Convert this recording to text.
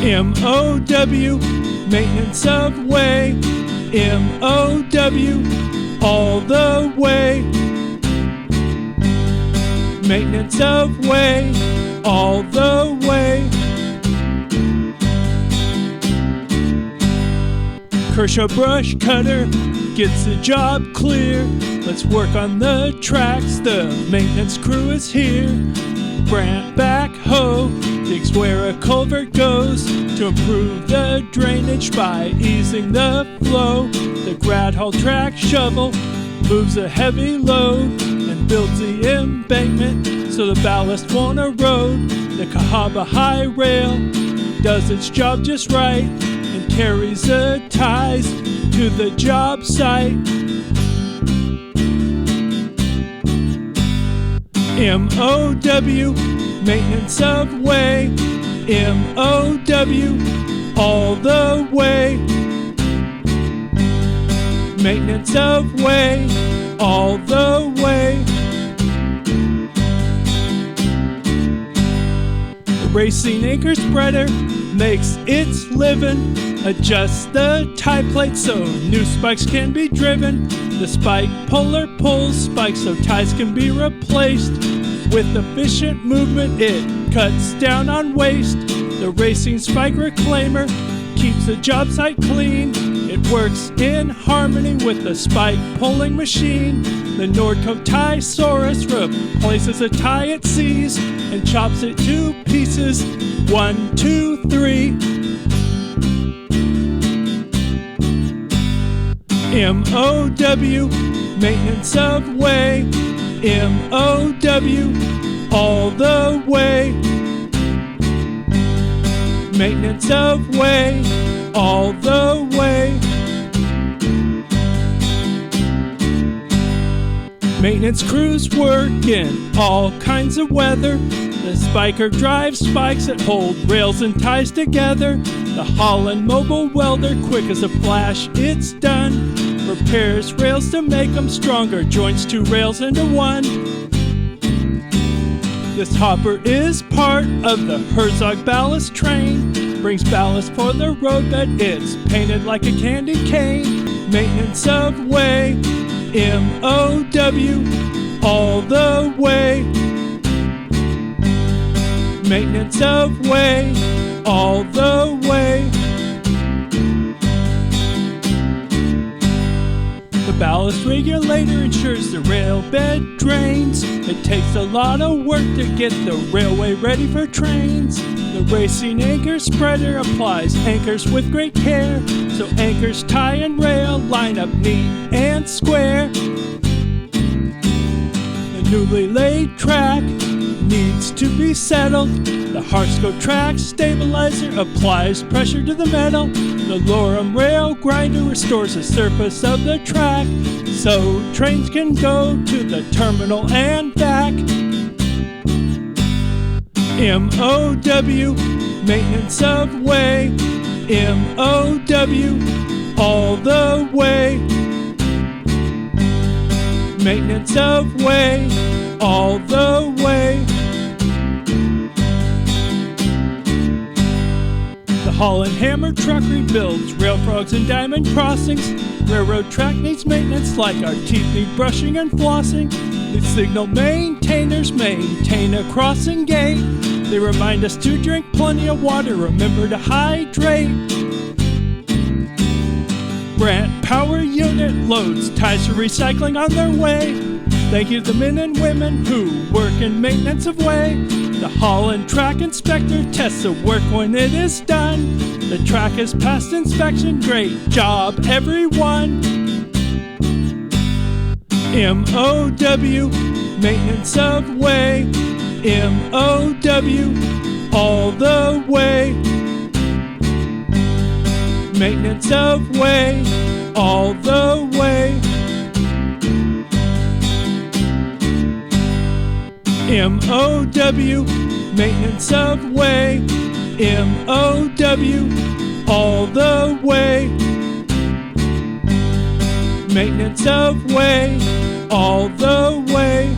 M-O-W, maintenance of way. M-O-W, all the way. Maintenance of way, all the way. Kershaw brush cutter gets the job clear. Let's work on the tracks, the maintenance crew is here. Brant backhoe digs where a culvert goes to improve the drainage by easing the flow. The grad haul track shovel moves a heavy load and builds the embankment so the ballast won't erode. The Cahaba high rail does its job just right and carries the ties to the job site. M-O-W, maintenance of way. M-O-W, all the way. Maintenance of way, all the way. The racing anchor spreader makes its living. Adjust the tie plate so new spikes can be driven. The spike puller pulls spikes so ties can be replaced. With efficient movement, it cuts down on waste. The racing spike reclaimer keeps the job site clean. It works in harmony with the spike pulling machine. The Nordco Tiesaurus replaces a tie it sees and chops it to pieces. 1, 2, 3. M-O-W, maintenance of way. M-O-W, all the way. Maintenance of way, all the way. Maintenance crews work in all kinds of weather. The spiker drives spikes that hold rails and ties together. The Holland mobile welder, quick as a flash, it's done. Repairs rails to make them stronger, joins two rails into one. This hopper is part of the Herzog ballast train. Brings ballast for the roadbed, it's painted like a candy cane. Maintenance of way, M-O-W, all the way. Maintenance of way, all the way. The ballast regulator ensures the rail bed drains. It takes a lot of work to get the railway ready for trains. The racing anchor spreader applies anchors with great care, so anchors, tie, and rail line up neat and square. The newly laid track needs to be settled. The Harsco track stabilizer applies pressure to the metal. The Lorem rail grinder restores the surface of the track so trains can go to the terminal and back. M-O-W, maintenance of way. M-O-W, all the way. Maintenance of way, all the way. The Holland hammer truck rebuilds rail frogs and diamond crossings. Railroad track needs maintenance like our teeth need brushing and flossing. The signal maintainers maintain a crossing gate. They remind us to drink plenty of water, remember to hydrate. Brant power unit loads ties for recycling on their way. Thank you to the men and women who work in maintenance of way. The Holland track inspector tests the work when it is done. The track has passed inspection, great job everyone. M-O-W, maintenance of way. M-O-W, all the way. Maintenance of way, all the way. M-O-W, maintenance of way. M-O-W, all the way. Maintenance of way, all the way.